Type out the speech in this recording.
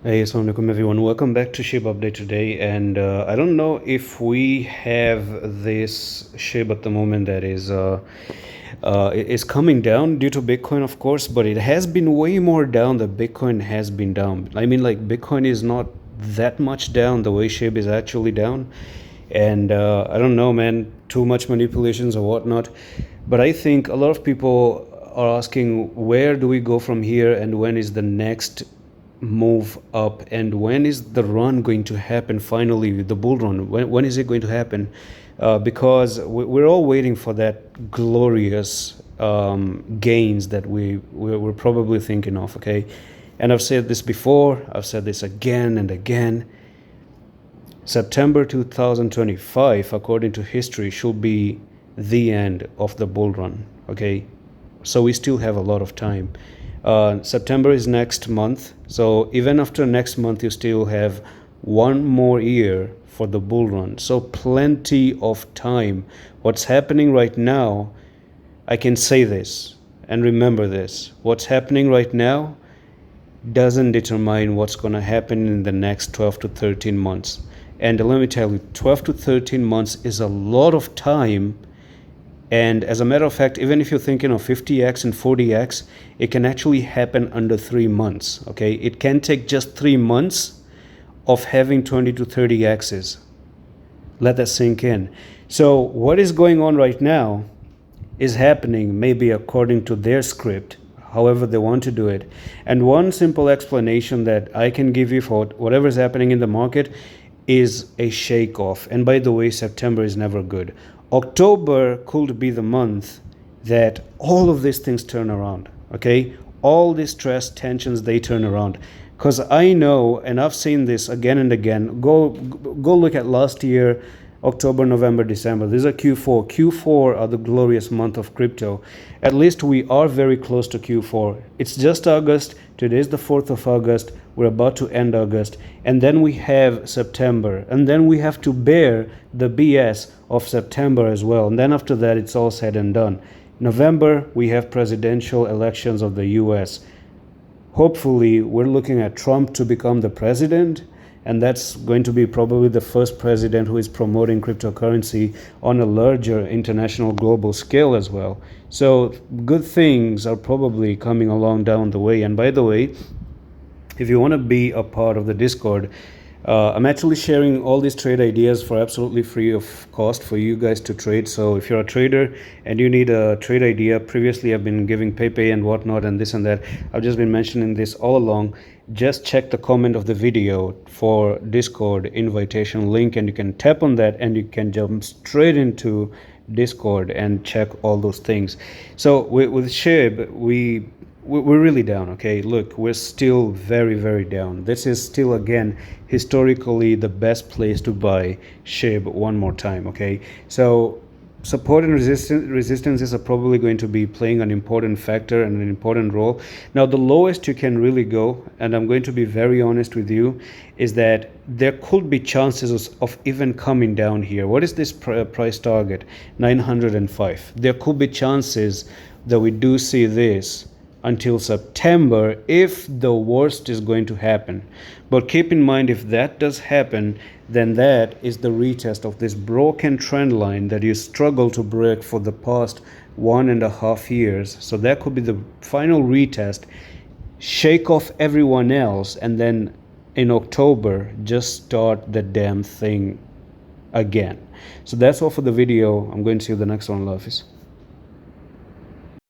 Hey, assalamu alaikum everyone. Welcome back to SHIB update today. And I don't know if we have this SHIB at the moment that is coming down due to Bitcoin, of course, but it has been way more down than Bitcoin has been down. I mean, like Bitcoin is not that much down the way SHIB is actually down. And I don't know, man, too much manipulations or whatnot. But I think a lot of people are asking, where do we go from here, and when is the next move up, and when is the run going to happen finally, the bull run? When is it going to happen? Because we're all waiting for that glorious gains that we're probably thinking of, okay? And I've said this before, I've said this again and again. September 2025, according to history, should be the end of the bull run, okay? So we still have a lot of time. September is next month, so even after next month you still have one more year for the bull run, so plenty of time. What's happening right now, I can say this and remember this: what's happening right now doesn't determine what's going to happen in the next 12 to 13 months. And let me tell you, 12 to 13 months is a lot of time. And as a matter of fact, even if you're thinking of 50x and 40x, it can actually happen under 3 months, okay? It can take just 3 months of having 20 to 30x's. Let that sink in. So what is going on right now is happening maybe according to their script, however they want to do it. And one simple explanation that I can give you for whatever is happening in the market is a shake off. And by the way, September is never good. October could be the month that all of these things turn around, okay? All these stress, tensions, they turn around. Because I know, and I've seen this again and again, go look at last year, October, November, December. These are Q4. Q4 are the glorious month of crypto. At least we are very close to Q4. It's just August. Today is the 4th of August. We're about to end August. And then we have September. And then we have to bear the BS of September as well. And then after that, it's all said and done. November, we have presidential elections of the US. Hopefully, we're looking at Trump to become the president. And that's going to be probably the first president who is promoting cryptocurrency on a larger international global scale as well. So good things are probably coming along down the way. And by the way, if you want to be a part of the Discord, I'm actually sharing all these trade ideas for absolutely free of cost for you guys to trade. So if you're a trader and you need a trade idea, previously I've been giving PayPay and whatnot and this and that. I've just been mentioning this all along. Just check the comment of the video for Discord invitation link, and you can tap on that and you can jump straight into Discord and check all those things. So with SHIB, we're really down, okay? Look, we're still very, very down. This is still, again, historically the best place to buy SHIB one more time, okay? So support and resistances are probably going to be playing an important factor and an important role. Now, the lowest you can really go, and I'm going to be very honest with you, is that there could be chances of even coming down here. What is this price target? 905. There could be chances that we do see this until September if the worst is going to happen. But keep in mind, if that does happen, then that is the retest of this broken trend line that you struggle to break for the past 1.5 years. So that could be the final retest, shake off everyone else, and then in October just start the damn thing again. So that's all for the video. I'm going to see you the next one. Love.